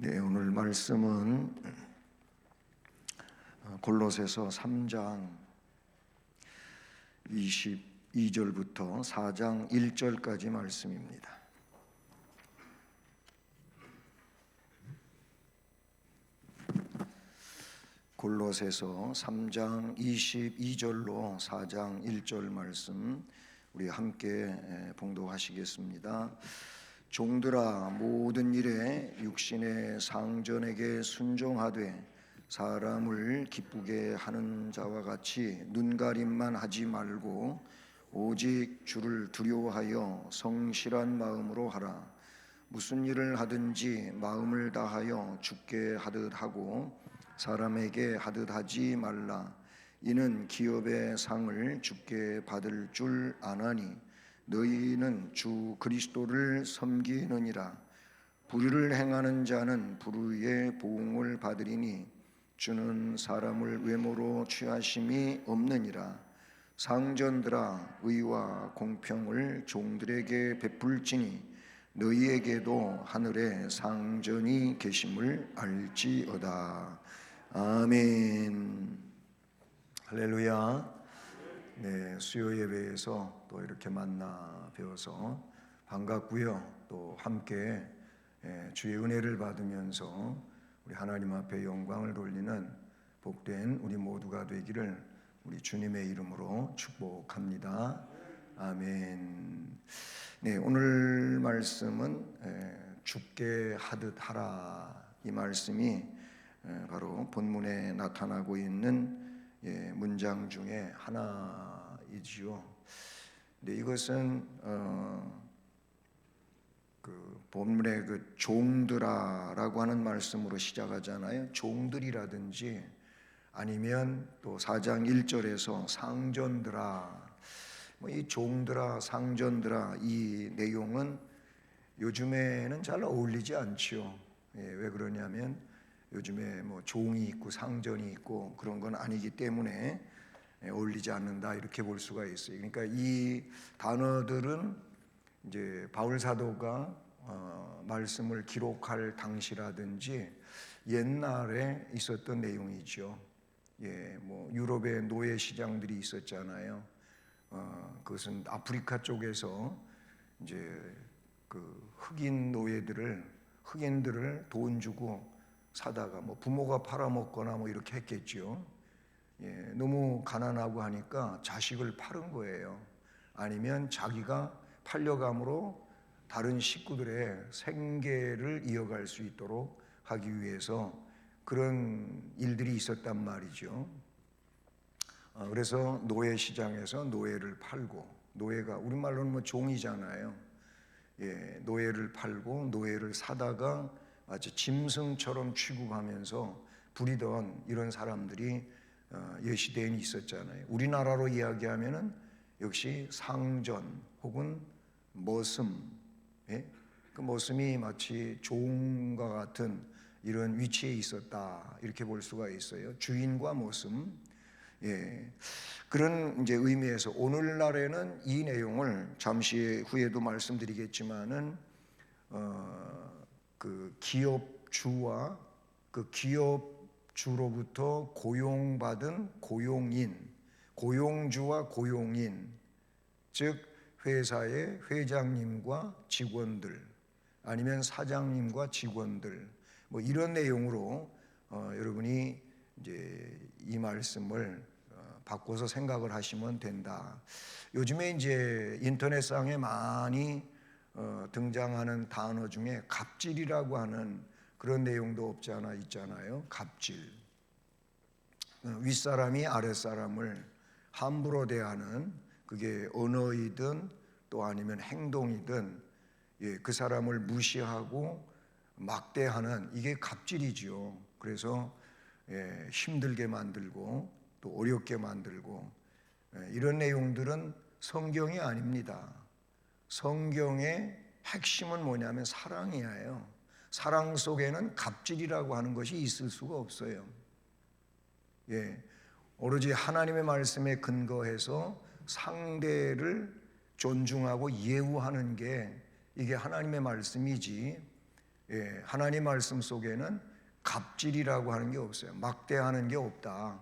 네, 오늘 말씀은 골로새서 3장 22절부터 4장 1절까지 말씀입니다. 골로새서 3장 22절로 4장 1절 말씀 우리 함께 봉독하시겠습니다. 종들아, 모든 일에 육신의 상전에게 순종하되 사람을 기쁘게 하는 자와 같이 눈가림만 하지 말고 오직 주를 두려워하여 성실한 마음으로 하라. 무슨 일을 하든지 마음을 다하여 주께 하듯 하고 사람에게 하듯 하지 말라. 이는 기업의 상을 주께 받을 줄 아나니 너희는 주 그리스도를 섬기느니라. 불의를 행하는 자는 불의의 보응을 받으리니 주는 사람을 외모로 취하심이 없느니라. 상전들아, 의와 공평을 종들에게 베풀지니 너희에게도 하늘에 상전이 계심을 알지어다. 아멘. 할렐루야. 네, 수요 예배에서 또 이렇게 만나 뵈어서 반갑고요. 또 함께 주의 은혜를 받으면서 우리 하나님 앞에 영광을 돌리는 복된 우리 모두가 되기를 우리 주님의 이름으로 축복합니다. 아멘. 네, 오늘 말씀은 주께 하듯 하라, 이 말씀이 바로 본문에 나타나고 있는 문장 중에 하나이지요. 근데 이것은 그 본문의 그 종들아라고 하는 말씀으로 시작하잖아요. 종들이라든지 아니면 또 4장 1절에서 상전들아, 이 종들아, 상전들아, 이 내용은 요즘에는 잘 어울리지 않지요. 왜 그러냐면 요즘에 뭐 종이 있고 상전이 있고 그런 건 아니기 때문에 어울리지 않는다, 이렇게 볼 수가 있어요. 그러니까 이 단어들은 이제 바울 사도가 말씀을 기록할 당시라든지 옛날에 있었던 내용이죠. 뭐 유럽의 노예 시장들이 있었잖아요. 그것은 아프리카 쪽에서 이제 그 흑인들을 돈 주고 사다가 뭐 부모가 팔아먹거나 뭐 이렇게 했겠죠. 너무 가난하고 하니까 자식을 파는 거예요. 아니면 자기가 팔려감으로 다른 식구들의 생계를 이어갈 수 있도록 하기 위해서 그런 일들이 있었단 말이죠. 그래서 노예 시장에서 노예를 팔고, 노예가 우리말로는 뭐 종이잖아요. 노예를 팔고 노예를 사다가 마치 짐승처럼 취급하면서 부리던 이런 사람들이 예시대에 있었잖아요. 우리나라로 이야기하면은 역시 상전 혹은 머슴, 그 머슴이 마치 종과 같은 이런 위치에 있었다, 이렇게 볼 수가 있어요. 주인과 머슴. 그런 이제 의미에서 오늘날에는 이 내용을 잠시 후에도 말씀드리겠지만은 그 기업주와 그 기업주로부터 고용받은 고용인, 고용주와 고용인, 즉 회사의 회장님과 직원들 아니면 사장님과 직원들, 뭐 이런 내용으로 여러분이 이제 이 말씀을 바꿔서 생각을 하시면 된다. 요즘에 이제 인터넷상에 많이 등장하는 단어 중에 갑질이라고 하는 그런 내용도 없지 않아 있잖아요. 갑질. 윗사람이 아랫사람을 함부로 대하는, 그게 언어이든 또 아니면 행동이든 그 사람을 무시하고 막대하는, 이게 갑질이지요. 그래서 힘들게 만들고 또 어렵게 만들고, 이런 내용들은 성경이 아닙니다. 성경의 핵심은 뭐냐면 사랑이에요. 사랑 속에는 갑질이라고 하는 것이 있을 수가 없어요. 오로지 하나님의 말씀에 근거해서 상대를 존중하고 예우하는 게 이게 하나님의 말씀이지, 하나님 말씀 속에는 갑질이라고 하는 게 없어요. 막대하는 게 없다.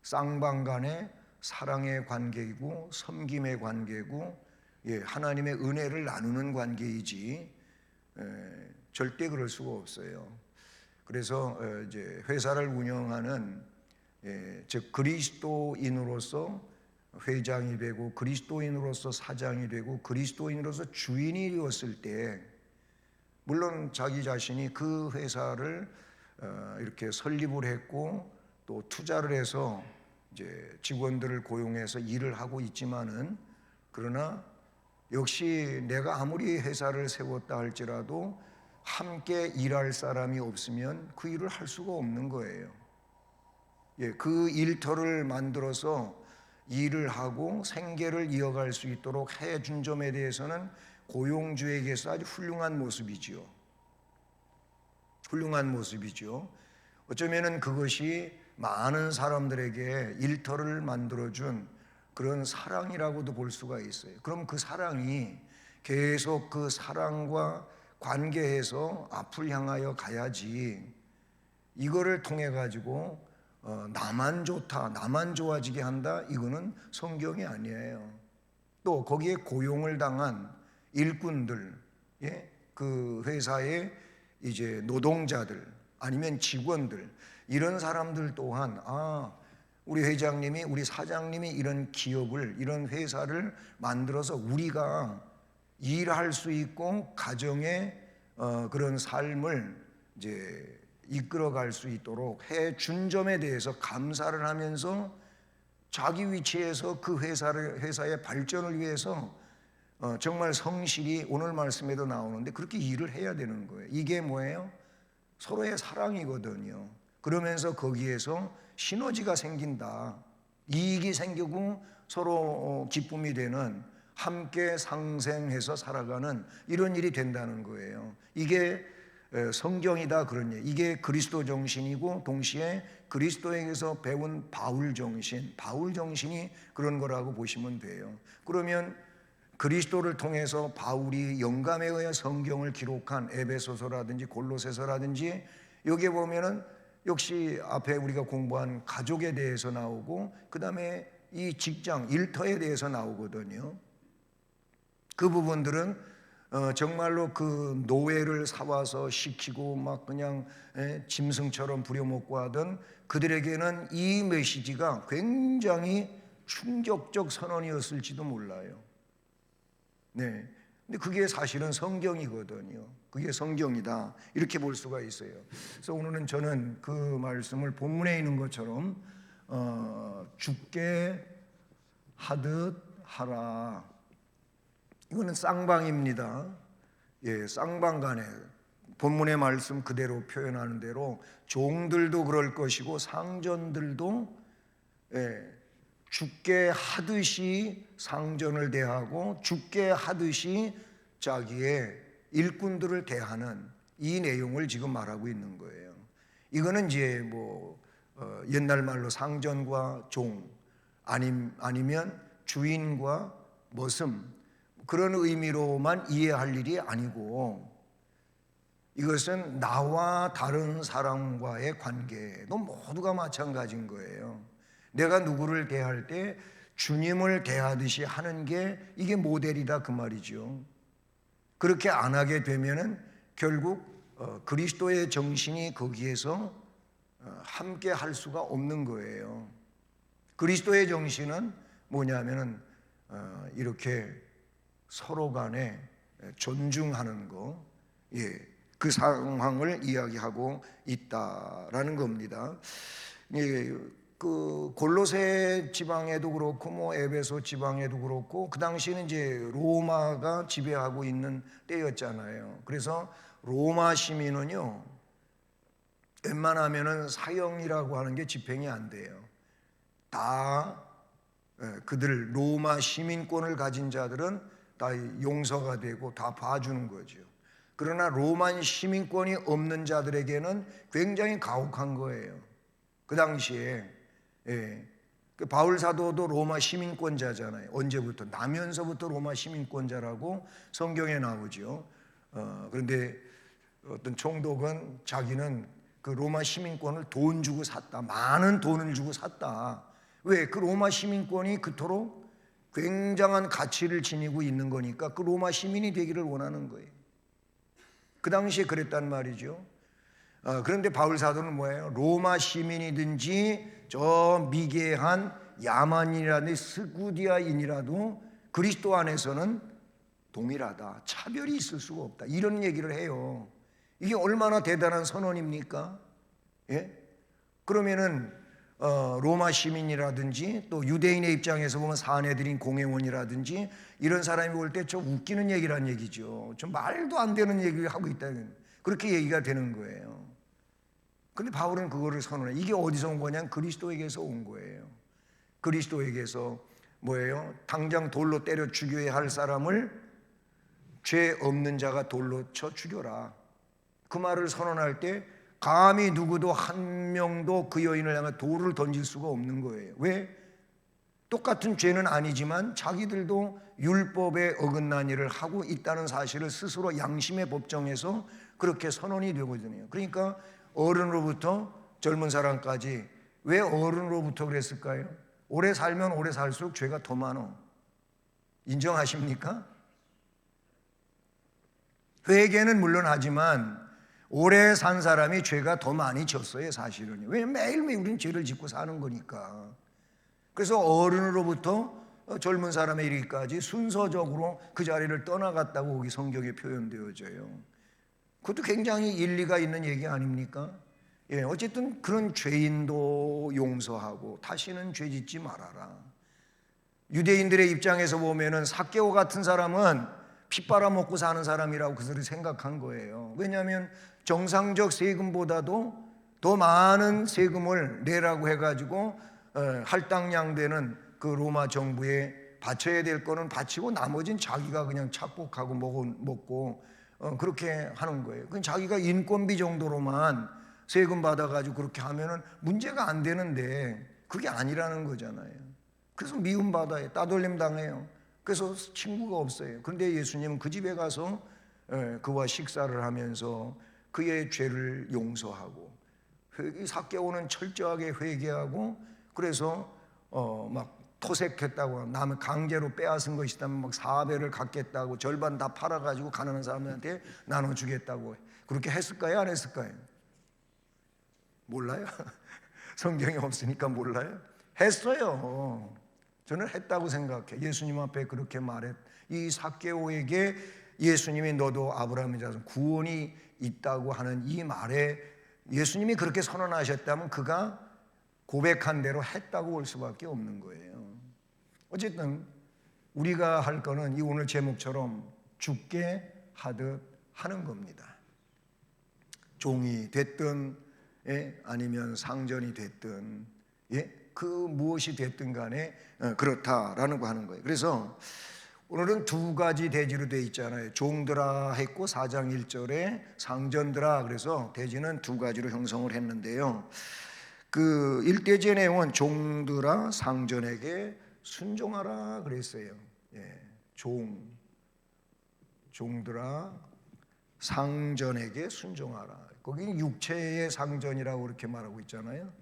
쌍방간의 사랑의 관계이고 섬김의 관계고 하나님의 은혜를 나누는 관계이지 절대 그럴 수가 없어요. 그래서 이제 회사를 운영하는 즉 그리스도인으로서 회장이 되고 그리스도인으로서 사장이 되고 그리스도인으로서 주인이 되었을 때 물론 자기 자신이 그 회사를 이렇게 설립을 했고 또 투자를 해서 이제 직원들을 고용해서 일을 하고 있지만은 그러나 역시 내가 아무리 회사를 세웠다 할지라도 함께 일할 사람이 없으면 그 일을 할 수가 없는 거예요. 그 일터를 만들어서 일을 하고 생계를 이어갈 수 있도록 해준 점에 대해서는 고용주에게서 아주 훌륭한 모습이지요. 훌륭한 모습이죠. 어쩌면은 그것이 많은 사람들에게 일터를 만들어준 그런 사랑이라고도 볼 수가 있어요. 그럼 그 사랑이 계속 그 사랑과 관계해서 앞을 향하여 가야지 이거를 통해 가지고 나만 좋다, 나만 좋아지게 한다, 이거는 성경이 아니에요. 또 거기에 고용을 당한 일꾼들, 그 회사의 이제 노동자들 아니면 직원들 이런 사람들 또한 우리 회장님이 우리 사장님이 이런 기업을 이런 회사를 만들어서 우리가 일할 수 있고 가정의 그런 삶을 이제 이끌어갈 수 있도록 해준 점에 대해서 감사를 하면서 자기 위치에서 그 회사의 발전을 위해서 정말 성실히 오늘 말씀에도 나오는데 그렇게 일을 해야 되는 거예요. 이게 뭐예요? 서로의 사랑이거든요. 그러면서 거기에서 시너지가 생긴다. 이익이 생기고 서로 기쁨이 되는 함께 상생해서 살아가는 이런 일이 된다는 거예요. 이게 성경이다 그런 얘기. 이게 그리스도 정신이고 동시에 그리스도에게서 배운 바울 정신이 그런 거라고 보시면 돼요. 그러면 그리스도를 통해서 바울이 영감에 의해 성경을 기록한 에베소서라든지 골로새서라든지 여기에 보면은 역시 앞에 우리가 공부한 가족에 대해서 나오고 그 다음에 이 직장 일터에 대해서 나오거든요. 그 부분들은 정말로 그 노예를 사와서 시키고 막 그냥 짐승처럼 부려먹고 하던 그들에게는 이 메시지가 굉장히 충격적 선언이었을지도 몰라요. 네. 근데 그게 사실은 성경이거든요. 그게 성경이다. 이렇게 볼 수가 있어요. 그래서 오늘은 저는 그 말씀을 본문에 있는 것처럼 죽게 하듯 하라. 이거는 쌍방입니다. 쌍방간에 본문의 말씀 그대로 표현하는 대로 종들도 그럴 것이고 상전들도 죽게 하듯이 상전을 대하고 죽게 하듯이 자기의 일꾼들을 대하는 이 내용을 지금 말하고 있는 거예요. 이거는 이제 옛날 말로 상전과 종 아니면 주인과 머슴 그런 의미로만 이해할 일이 아니고 이것은 나와 다른 사람과의 관계도 모두가 마찬가지인 거예요. 내가 누구를 대할 때 주님을 대하듯이 하는 게 이게 모델이다 그 말이죠. 그렇게 안 하게 되면은 결국 그리스도의 정신이 거기에서 함께 할 수가 없는 거예요. 그리스도의 정신은 뭐냐면은 이렇게 서로 간에 존중하는 거, 그 상황을 이야기하고 있다라는 겁니다. 그 골로새 지방에도 그렇고 에베소 지방에도 그렇고 그 당시에는 이제 로마가 지배하고 있는 때였잖아요. 그래서 로마 시민은요 웬만하면은 사형이라고 하는 게 집행이 안 돼요. 다 그들 로마 시민권을 가진 자들은 다 용서가 되고 다 봐주는 거죠. 그러나 로마 시민권이 없는 자들에게는 굉장히 가혹한 거예요. 그 당시에 그 바울 사도도 로마 시민권자잖아요. 언제부터? 나면서부터 로마 시민권자라고 성경에 나오죠. 그런데 어떤 총독은 자기는 그 로마 시민권을 돈 주고 샀다. 많은 돈을 주고 샀다. 왜? 그 로마 시민권이 그토록 굉장한 가치를 지니고 있는 거니까 그 로마 시민이 되기를 원하는 거예요. 그 당시에 그랬단 말이죠. 그런데 바울 사도는 뭐예요? 로마 시민이든지 저 미개한 야만이라든지 스구디아인이라도 그리스도 안에서는 동일하다. 차별이 있을 수가 없다. 이런 얘기를 해요. 이게 얼마나 대단한 선언입니까? 예? 그러면은 로마 시민이라든지 또 유대인의 입장에서 보면 사내들인 공회원이라든지 이런 사람이 볼 때 좀 웃기는 얘기란 얘기죠. 좀 말도 안 되는 얘기를 하고 있다. 그렇게 얘기가 되는 거예요. 근데 바울은 그거를 선언해. 이게 어디서 온 거냐면 그리스도에게서 온 거예요. 그리스도에게서 뭐예요? 당장 돌로 때려 죽여야 할 사람을 죄 없는 자가 돌로 쳐 죽여라. 그 말을 선언할 때 감히 누구도 한 명도 그 여인을 향해 돌을 던질 수가 없는 거예요. 왜? 똑같은 죄는 아니지만 자기들도 율법에 어긋난 일을 하고 있다는 사실을 스스로 양심의 법정에서 그렇게 선언이 되거든요. 그러니까 어른으로부터 젊은 사람까지 왜 어른으로부터 그랬을까요? 오래 살면 오래 살수록 죄가 더 많아. 인정하십니까? 회개는 물론 하지만 오래 산 사람이 죄가 더 많이 졌어요, 사실은. 왜냐면 매일매일 우리는 죄를 짓고 사는 거니까. 그래서 어른으로부터 젊은 사람에 이르기까지 순서적으로 그 자리를 떠나갔다고 거기 성경에 표현되어져요. 그것도 굉장히 일리가 있는 얘기 아닙니까? 예, 어쨌든 그런 죄인도 용서하고 다시는 죄 짓지 말아라. 유대인들의 입장에서 보면은 삭개오 같은 사람은 피 빨아먹고 사는 사람이라고 그들이 생각한 거예요. 왜냐하면 정상적 세금보다도 더 많은 세금을 내라고 해가지고 할당량되는 그 로마 정부에 바쳐야 될 거는 바치고 나머지는 자기가 그냥 착복하고 먹고 그렇게 하는 거예요. 그건 자기가 인건비 정도로만 세금 받아가지고 그렇게 하면은 문제가 안 되는데 그게 아니라는 거잖아요. 그래서 미움받아요. 따돌림 당해요. 그래서 친구가 없어요. 그런데 예수님은 그 집에 가서 그와 식사를 하면서 그의 죄를 용서하고 삭개오는 철저하게 회개하고 그래서 막 토색했다고 남을 강제로 빼앗은 것이다면 막 4배를 갚겠다고 절반 다 팔아가지고 가난한 사람들한테 나눠주겠다고 그렇게 했을까요? 안 했을까요? 몰라요? 성경이 없으니까 몰라요? 했어요. 저는 했다고 생각해. 예수님 앞에 그렇게 말했. 이 삭개오에게 예수님이 너도 아브라함의 자손 구원이 있다고 하는 이 말에 예수님이 그렇게 선언하셨다면 그가 고백한 대로 했다고 볼 수밖에 없는 거예요. 어쨌든 우리가 할 거는 이 오늘 제목처럼 죽게 하듯 하는 겁니다. 종이 됐든 아니면 상전이 됐든 그 무엇이 됐든 간에 그렇다라는 거 하는 거예요. 그래서 오늘은 두 가지 대지로 되어 있잖아요. 종들아 했고 4장 1절에 상전들아, 그래서 대지는 두 가지로 형성을 했는데요. 그 1대지의 내용은 종들아 상전에게 순종하라 그랬어요. 종들아 상전에게 순종하라. 거기 육체의 상전이라고 그렇게 말하고 있잖아요.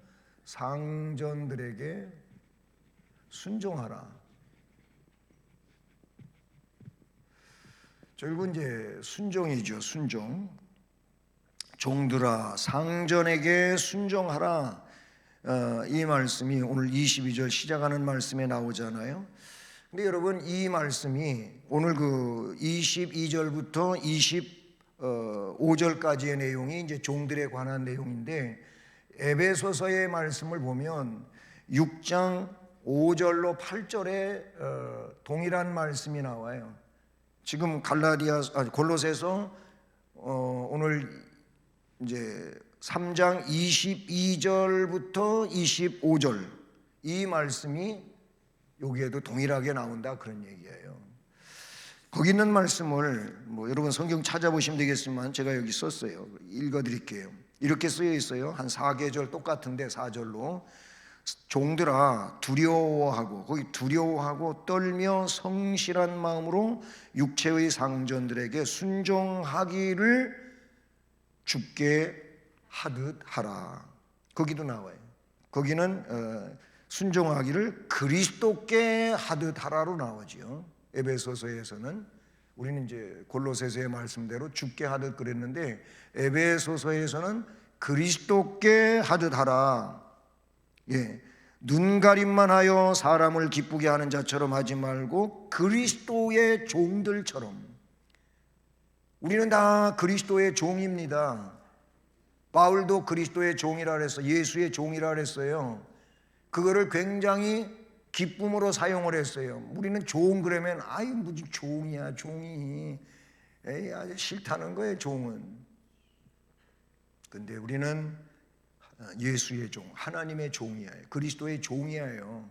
상전들에게 순종하라. 결국 이제 순종이죠. 순종. 종들아 상전에게 순종하라. 이 말씀이 오늘 22절 시작하는 말씀에 나오잖아요. 근데 여러분 이 말씀이 오늘 그 22절부터 25절까지의 내용이 이제 종들에 관한 내용인데 에베소서의 말씀을 보면 6장 5절로 8절에 동일한 말씀이 나와요. 지금 골로새서 오늘 이제 3장 22절부터 25절 이 말씀이 여기에도 동일하게 나온다 그런 얘기예요. 거기 있는 말씀을 여러분 성경 찾아보시면 되겠지만 제가 여기 썼어요. 읽어드릴게요. 이렇게 쓰여 있어요. 한 4계절 똑같은데 4절로 종들아 두려워하고 거기 두려워하고 떨며 성실한 마음으로 육체의 상전들에게 순종하기를 죽게 하듯 하라. 거기도 나와요. 거기는 순종하기를 그리스도께 하듯 하라로 나오죠. 에베소서에서는 우리는 이제 골로새서의 말씀대로 죽게 하듯 그랬는데 에베소서에서는 그리스도께 하듯 하라. 예, 눈가림만 하여 사람을 기쁘게 하는 자처럼 하지 말고 그리스도의 종들처럼. 우리는 다 그리스도의 종입니다. 바울도 그리스도의 종이라 그랬어요. 예수의 종이라 그랬어요. 그거를 굉장히 기쁨으로 사용을 했어요. 우리는 종 그러면 아유 무슨 종이야 종이. 에이 아주 싫다는 거예요 종은. 근데 우리는 예수의 종, 하나님의 종이에요. 그리스도의 종이에요.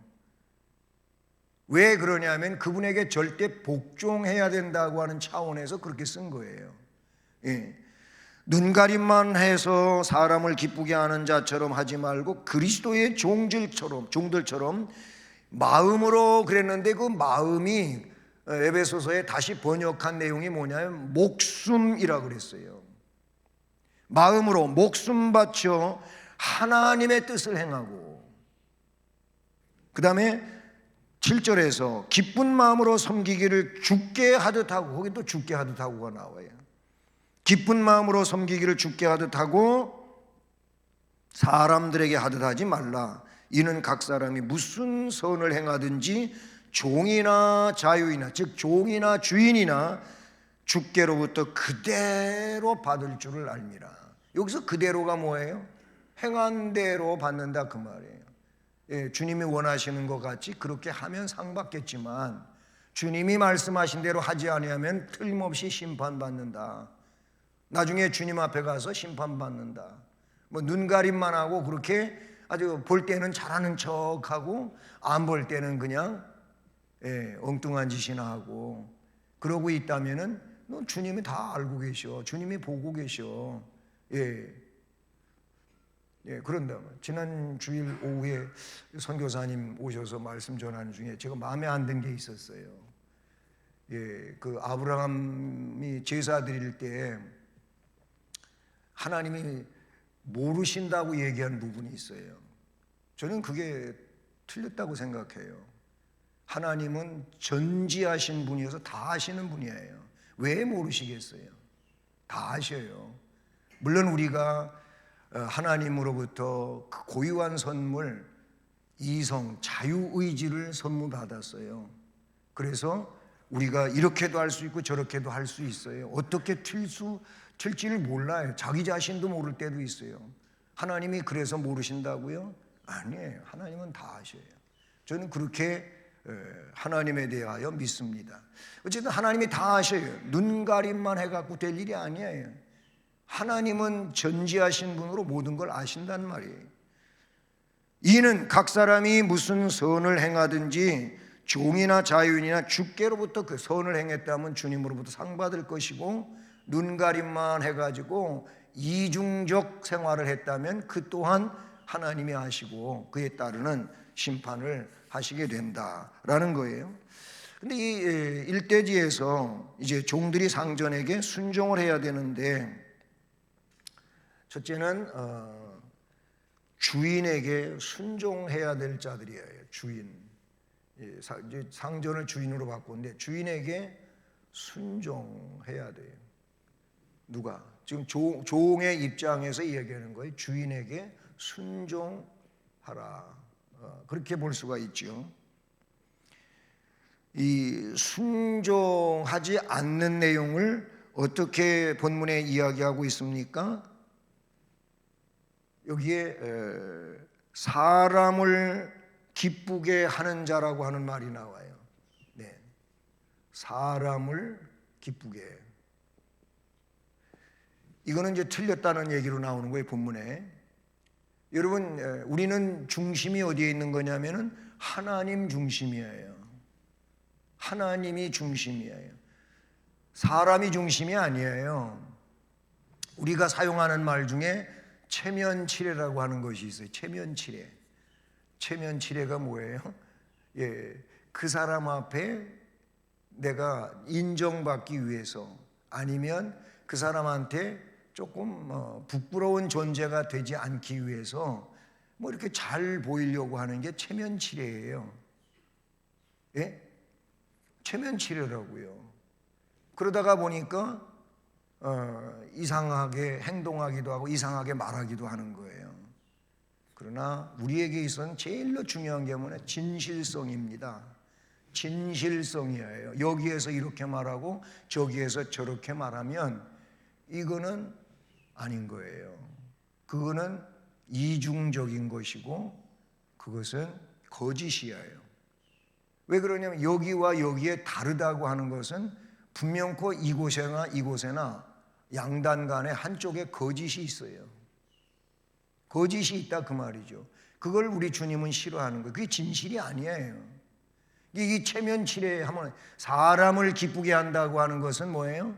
왜 그러냐면 그분에게 절대 복종해야 된다고 하는 차원에서 그렇게 쓴 거예요. 예. 눈가림만 해서 사람을 기쁘게 하는 자처럼 하지 말고 그리스도의 종들처럼 마음으로 그랬는데 그 마음이 에베소서에 다시 번역한 내용이 뭐냐면 목숨이라 그랬어요. 마음으로 목숨 바쳐 하나님의 뜻을 행하고, 그 다음에 7절에서 기쁜 마음으로 섬기기를 죽게 하듯 하고, 거기 또 죽게 하듯 하고가 나와요. 기쁜 마음으로 섬기기를 죽게 하듯 하고 사람들에게 하듯 하지 말라. 이는 각 사람이 무슨 선을 행하든지 종이나 자유이나, 즉 종이나 주인이나 주께로부터 그대로 받을 줄을 알미라. 여기서 그대로가 뭐예요? 행한 대로 받는다 그 말이에요. 예, 주님이 원하시는 것 같이 그렇게 하면 상 받겠지만 주님이 말씀하신 대로 하지 아니하면 틀림없이 심판받는다. 나중에 주님 앞에 가서 심판받는다. 뭐 눈가림만 하고 그렇게 아주 볼 때는 잘하는 척하고 안 볼 때는 그냥 엉뚱한 짓이나 하고 그러고 있다면은 너 주님이 다 알고 계셔. 주님이 보고 계셔. 그런다면 지난 주일 오후에 선교사님 오셔서 말씀 전하는 중에 제가 마음에 안 든 게 있었어요. 그 아브라함이 제사 드릴 때 하나님이 모르신다고 얘기한 부분이 있어요. 저는 그게 틀렸다고 생각해요. 하나님은 전지하신 분이어서 다 아시는 분이에요. 왜 모르시겠어요? 다 아셔요. 물론 우리가 하나님으로부터 그 고유한 선물, 이성, 자유의지를 선물받았어요. 그래서 우리가 이렇게도 할 수 있고 저렇게도 할 수 있어요. 어떻게 틀지를 몰라요. 자기 자신도 모를 때도 있어요. 하나님이 그래서 모르신다고요? 아니에요. 하나님은 다 아셔요. 저는 그렇게 하나님에 대하여 믿습니다. 어쨌든 하나님이 다 아셔요. 눈가림만 해갖고 될 일이 아니에요. 하나님은 전지하신 분으로 모든 걸 아신단 말이에요. 이는 각 사람이 무슨 선을 행하든지 종이나 자유인이나 주께로부터 그 선을 행했다면 주님으로부터 상 받을 것이고, 눈가림만 해가지고 이중적 생활을 했다면 그 또한 하나님이 아시고 그에 따르는 심판을 하시게 된다라는 거예요. 근데 이 일대지에서 이제 종들이 상전에게 순종을 해야 되는데, 첫째는 주인에게 순종해야 될 자들이에요. 주인. 이제 상전을 주인으로 바꾸는데 주인에게 순종해야 돼요. 누가? 지금 종의 입장에서 얘기하는 거예요. 주인에게 순종하라. 그렇게 볼 수가 있죠. 이 순종하지 않는 내용을 어떻게 본문에 이야기하고 있습니까? 여기에 사람을 기쁘게 하는 자라고 하는 말이 나와요. 네, 사람을 기쁘게. 이거는 이제 틀렸다는 얘기로 나오는 거예요, 본문에. 여러분, 우리는 중심이 어디에 있는 거냐면은 하나님 중심이에요. 하나님이 중심이에요. 사람이 중심이 아니에요. 우리가 사용하는 말 중에 체면치레라고 하는 것이 있어요. 체면치레. 체면치레가 뭐예요? 그 사람 앞에 내가 인정받기 위해서, 아니면 그 사람한테 조금 부끄러운 존재가 되지 않기 위해서 뭐 이렇게 잘 보이려고 하는 게 체면치레예요. 예? 체면치레라고요. 그러다가 보니까 이상하게 행동하기도 하고 이상하게 말하기도 하는 거예요. 그러나 우리에게 있어서는 제일로 중요한 게 뭐냐? 진실성입니다. 진실성이에요. 여기에서 이렇게 말하고 저기에서 저렇게 말하면 이거는 아닌 거예요. 그거는 이중적인 것이고 그것은 거짓이에요. 왜 그러냐면 여기와 여기에 다르다고 하는 것은 분명코 이곳에나 이곳에나 양단 간에 한쪽에 거짓이 있어요. 거짓이 있다 그 말이죠. 그걸 우리 주님은 싫어하는 거예요. 그게 진실이 아니에요. 이 체면치레 하면 사람을 기쁘게 한다고 하는 것은 뭐예요?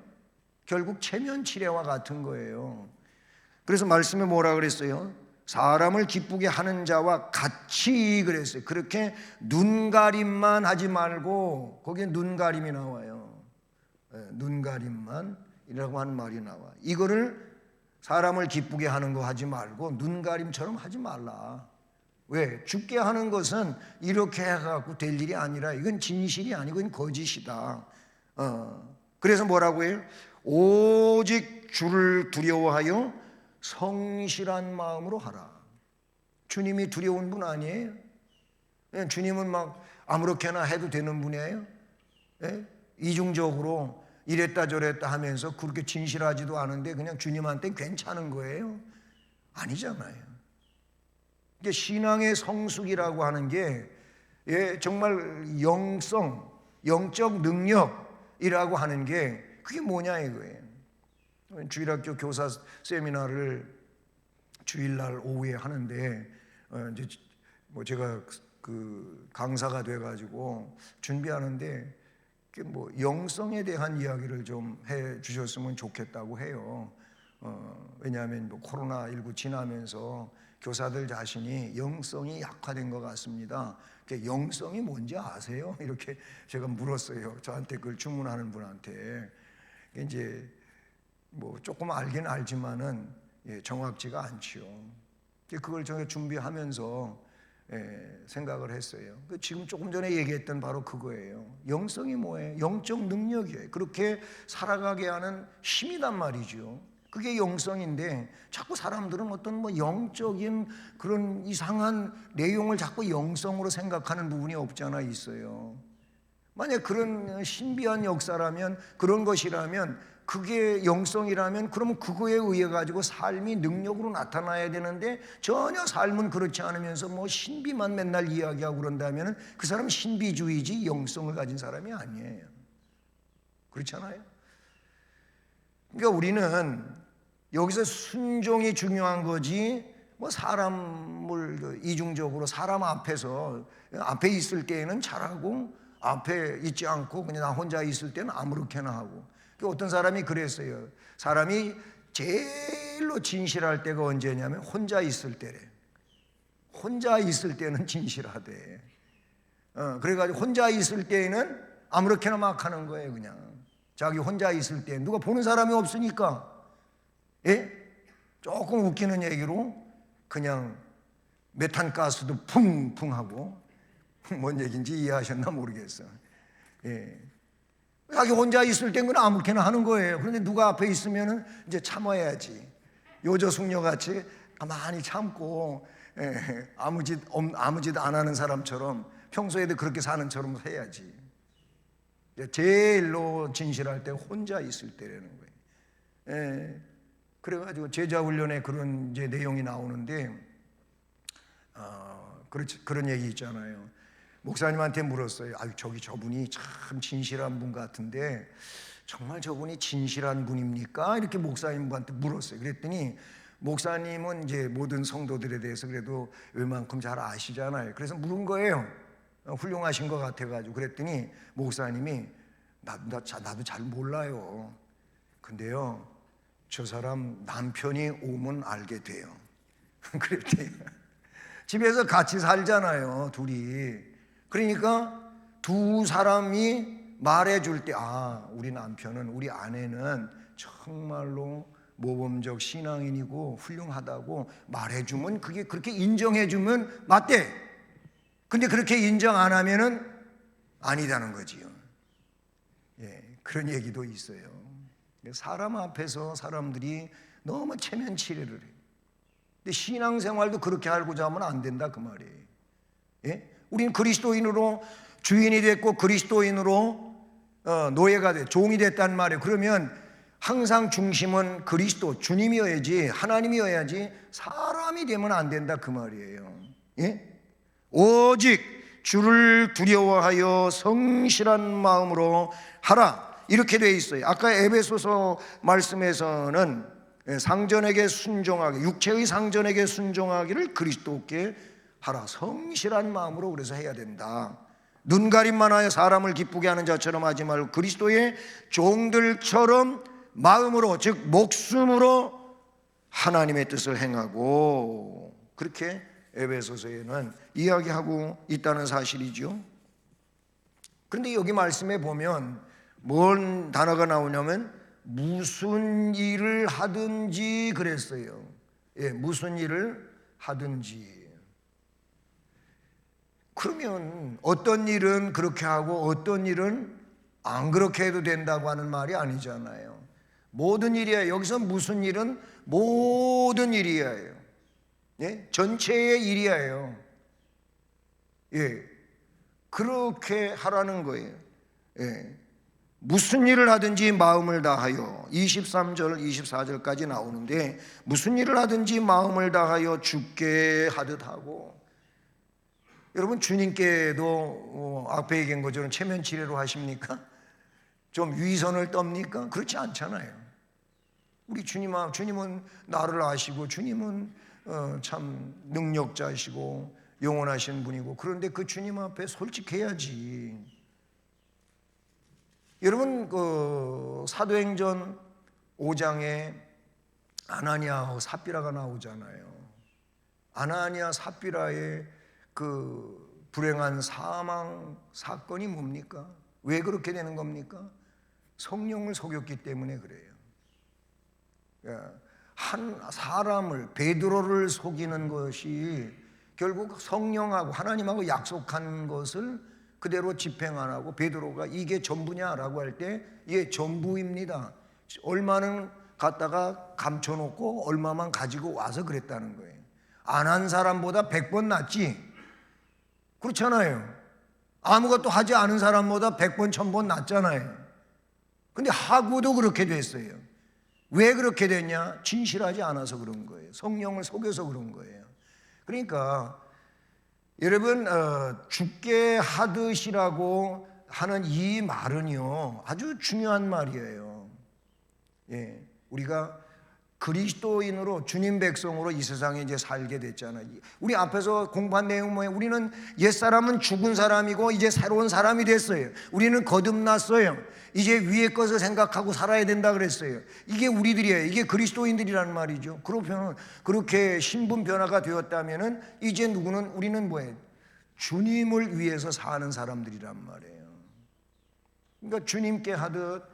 결국 체면치레와 같은 거예요. 그래서 말씀에 뭐라 그랬어요? 사람을 기쁘게 하는 자와 같이 그랬어요. 그렇게 눈가림만 하지 말고, 거기에 눈가림이 나와요. 눈가림만이라고 하는 말이 나와. 이거를 사람을 기쁘게 하는 거 하지 말고 눈가림처럼 하지 말라. 왜? 죽게 하는 것은 이렇게 해갖고 될 일이 아니라 이건 진실이 아니고 이건 거짓이다. 그래서 뭐라고 해요? 오직 주를 두려워하여 성실한 마음으로 하라. 주님이 두려운 분 아니에요? 주님은 막 아무렇게나 해도 되는 분이에요? 이중적으로 이랬다 저랬다 하면서 그렇게 진실하지도 않은데 그냥 주님한테 괜찮은 거예요? 아니잖아요. 이게 신앙의 성숙이라고 하는 게 정말 영성, 영적 능력이라고 하는 게 그게 뭐냐 이거예요. 주일학교 교사 세미나를 주일날 오후에 하는데 이제 뭐 제가 그 강사가 돼가지고 준비하는데 뭐 영성에 대한 이야기를 좀 해 주셨으면 좋겠다고 해요. 왜냐하면 뭐 코로나19 지나면서 교사들 자신이 영성이 약화된 것 같습니다. 영성이 뭔지 아세요? 이렇게 제가 물었어요. 저한테 그걸 주문하는 분한테. 이제 뭐 조금 알긴 알지만은 정확지가 않지요. 그걸 제가 준비하면서 생각을 했어요. 지금 조금 전에 얘기했던 바로 그거예요. 영성이 뭐예요? 영적 능력이에요. 그렇게 살아가게 하는 힘이란 말이죠. 그게 영성인데 자꾸 사람들은 어떤 뭐 영적인 그런 이상한 내용을 자꾸 영성으로 생각하는 부분이 없지 않아 있어요. 만약 그런 신비한 역사라면, 그런 것이라면, 그게 영성이라면 그러면 그거에 의해 가지고 삶이 능력으로 나타나야 되는데 전혀 삶은 그렇지 않으면서 뭐 신비만 맨날 이야기하고 그런다면 그 사람은 신비주의지 영성을 가진 사람이 아니에요. 그렇잖아요. 그러니까 우리는 여기서 순종이 중요한 거지 뭐 사람을 이중적으로 사람 앞에서 앞에 있을 때에는 잘하고 앞에 있지 않고 그냥 나 혼자 있을 때는 아무렇게나 하고. 어떤 사람이 그랬어요. 사람이 제일로 진실할 때가 언제냐면 혼자 있을 때래. 혼자 있을 때는 진실하대. 그래가지고 혼자 있을 때는 아무렇게나 막 하는 거예요. 그냥 자기 혼자 있을 때 누가 보는 사람이 없으니까 조금 웃기는 얘기로 그냥 메탄가스도 풍풍 하고 뭔 얘기인지 이해하셨나 모르겠어. 자기 혼자 있을 땐 그냥 아무렇게나 하는 거예요. 그런데 누가 앞에 있으면은 이제 참아야지. 요조숙녀같이 가만히 참고 아무 짓 안 하는 사람처럼 평소에도 그렇게 사는 처럼 해야지. 제일로 진실할 때 혼자 있을 때라는 거예요. 그래가지고 제자훈련에 그런 이제 내용이 나오는데 그런 얘기 있잖아요. 목사님한테 물었어요. 저분이 참 진실한 분 같은데 정말 저분이 진실한 분입니까? 이렇게 목사님한테 물었어요. 그랬더니 목사님은 이제 모든 성도들에 대해서 그래도 웬만큼 잘 아시잖아요. 그래서 물은 거예요. 훌륭하신 것 같아가지고. 그랬더니 목사님이 나도 잘 몰라요. 근데요, 저 사람 남편이 오면 알게 돼요. 그랬더니 집에서 같이 살잖아요, 둘이. 그러니까 두 사람이 말해줄 때 우리 남편은, 우리 아내는 정말로 모범적 신앙인이고 훌륭하다고 말해주면 그게 그렇게 인정해주면 맞대. 근데 그렇게 인정 안 하면은 아니다는 거지요. 예, 그런 얘기도 있어요. 사람 앞에서 사람들이 너무 체면치레를 해요. 근데 신앙생활도 그렇게 알고자 하면 안 된다 그 말이에요. 예? 우린 그리스도인으로 주인이 됐고 그리스도인으로 노예가 돼 종이 됐단 말이에요. 그러면 항상 중심은 그리스도 주님이어야지, 하나님이어야지 사람이 되면 안 된다 그 말이에요. 예? 오직 주를 두려워하여 성실한 마음으로 하라 이렇게 되어 있어요. 아까 에베소서 말씀에서는 상전에게 순종하기, 육체의 상전에게 순종하기를 그리스도께 하라. 성실한 마음으로 그래서 해야 된다. 눈가림만 하여 사람을 기쁘게 하는 자처럼 하지 말고 그리스도의 종들처럼 마음으로, 즉 목숨으로 하나님의 뜻을 행하고, 그렇게 에베소서에는 이야기하고 있다는 사실이죠. 그런데 여기 말씀에 보면 뭔 단어가 나오냐면 무슨 일을 하든지 그랬어요. 예, 무슨 일을 하든지. 그러면 어떤 일은 그렇게 하고 어떤 일은 안 그렇게 해도 된다고 하는 말이 아니잖아요. 모든 일이야. 여기서 무슨 일은 모든 일이에요. 예? 전체의 일이에요. 예. 그렇게 하라는 거예요. 예. 무슨 일을 하든지 마음을 다하여, 23절 24절까지 나오는데 무슨 일을 하든지 마음을 다하여 주께 하듯 하고, 여러분 주님께도 앞에 얘기한 것처럼 체면치레로 하십니까? 좀 위선을 떱니까? 그렇지 않잖아요. 우리 주님은 나를 아시고 주님은 참 능력자시고 영원하신 분이고, 그런데 그 주님 앞에 솔직해야지. 여러분 사도행전 5장에 아나니아하고 삽비라가 나오잖아요. 아나니아 삽비라의 그 불행한 사망 사건이 뭡니까? 왜 그렇게 되는 겁니까? 성령을 속였기 때문에 그래요. 한 사람을, 베드로를 속이는 것이 결국 성령하고 하나님하고 약속한 것을 그대로 집행 안 하고, 베드로가 이게 전부냐라고 할 때 예, 전부입니다. 얼마는 갖다가 감춰놓고 얼마만 가지고 와서 그랬다는 거예요. 안 한 사람보다 100번 낫지. 그렇잖아요. 아무것도 하지 않은 사람보다 100번 1000번 낫잖아요. 근데 하고도 그렇게 됐어요. 왜 그렇게 됐냐? 진실하지 않아서 그런 거예요. 성령을 속여서 그런 거예요. 그러니까 여러분 죽게 하듯이라고 하는 이 말은요 아주 중요한 말이에요. 예, 우리가 그리스도인으로 주님 백성으로 이 세상에 이제 살게 됐잖아요. 우리 앞에서 공부한 내용 뭐예요? 우리는 옛사람은 죽은 사람이고 이제 새로운 사람이 됐어요. 우리는 거듭났어요. 이제 위의 것을 생각하고 살아야 된다 그랬어요. 이게 우리들이에요. 이게 그리스도인들이라는 말이죠. 그러면 그렇게 신분 변화가 되었다면은 이제 우리는 뭐예요? 주님을 위해서 사는 사람들이란 말이에요. 그러니까 주님께 하듯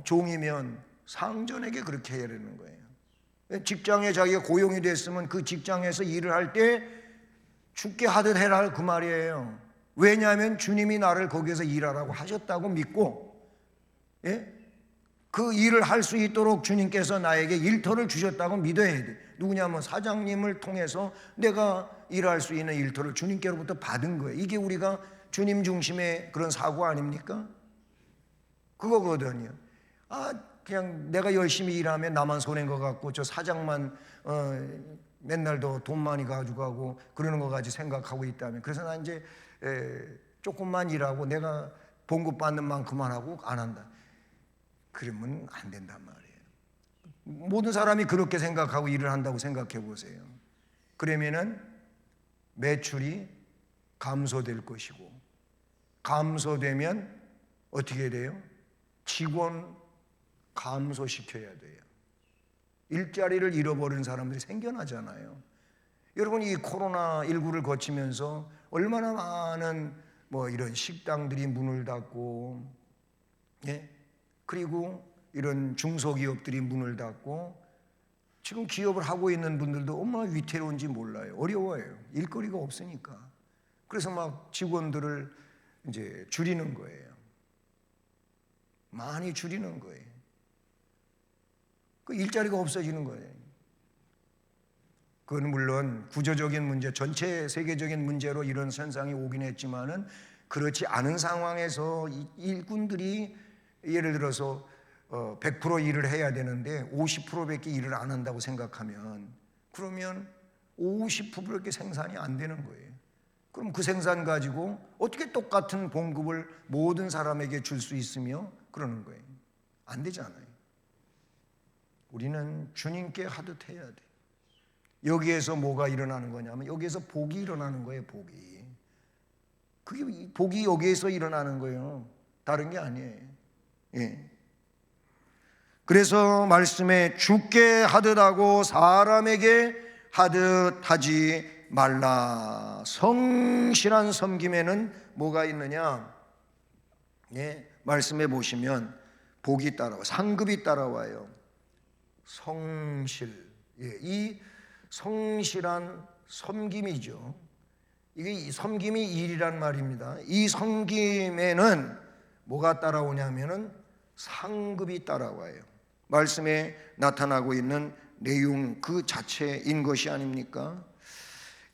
종이면 상전에게 그렇게 해야 되는 거예요. 직장에 자기가 고용이 됐으면 그 직장에서 일을 할 때 죽게 하듯 해라 그 말이에요. 왜냐하면 주님이 나를 거기에서 일하라고 하셨다고 믿고, 예? 그 일을 할 수 있도록 주님께서 나에게 일터를 주셨다고 믿어야 돼. 누구냐면 사장님을 통해서 내가 일할 수 있는 일터를 주님께로부터 받은 거예요. 이게 우리가 주님 중심의 그런 사고 아닙니까? 그거거든요. 그냥 내가 열심히 일하면 나만 손해인 것 같고 저 사장만 맨날 돈 많이 가져가고 그러는 거 가지고 생각하고 있다면, 그래서 난 이제 조금만 일하고 내가 봉급 받는 만큼만 하고 안 한다. 그러면 안 된단 말이에요. 모든 사람이 그렇게 생각하고 일을 한다고 생각해 보세요. 그러면은 매출이 감소될 것이고, 감소되면 어떻게 돼요? 직원 감소시켜야 돼요. 일자리를 잃어버린 사람들이 생겨나잖아요. 여러분 이 코로나19를 거치면서 얼마나 많은 이런 식당들이 문을 닫고, 예? 그리고 이런 중소기업들이 문을 닫고 지금 기업을 하고 있는 분들도 얼마나 위태로운지 몰라요. 어려워요. 일거리가 없으니까. 그래서 막 직원들을 이제 줄이는 거예요. 많이 줄이는 거예요. 그 일자리가 없어지는 거예요. 그건 물론 구조적인 문제, 전체 세계적인 문제로 이런 현상이 오긴 했지만은 그렇지 않은 상황에서 일꾼들이 예를 들어서 100% 일을 해야 되는데 50%밖에 일을 안 한다고 생각하면 그러면 50%밖에 생산이 안 되는 거예요. 그럼 그 생산 가지고 어떻게 똑같은 봉급을 모든 사람에게 줄 수 있으며 그러는 거예요. 안 되잖아요. 우리는 주님께 하듯 해야 돼. 여기에서 뭐가 일어나는 거냐면 여기에서 복이 일어나는 거예요. 복이. 그게 복이 여기에서 일어나는 거예요. 다른 게 아니에요. 예. 그래서 말씀에 주께 하듯 하고 사람에게 하듯 하지 말라. 성실한 섬김에는 뭐가 있느냐? 예, 말씀에 보시면 복이 따라와, 상급이 따라와요. 성실. 예, 이 성실한 섬김이죠. 이게 섬김이 일이란 말입니다. 이 섬김에는 뭐가 따라오냐면은 상급이 따라와요. 말씀에 나타나고 있는 내용 그 자체인 것이 아닙니까?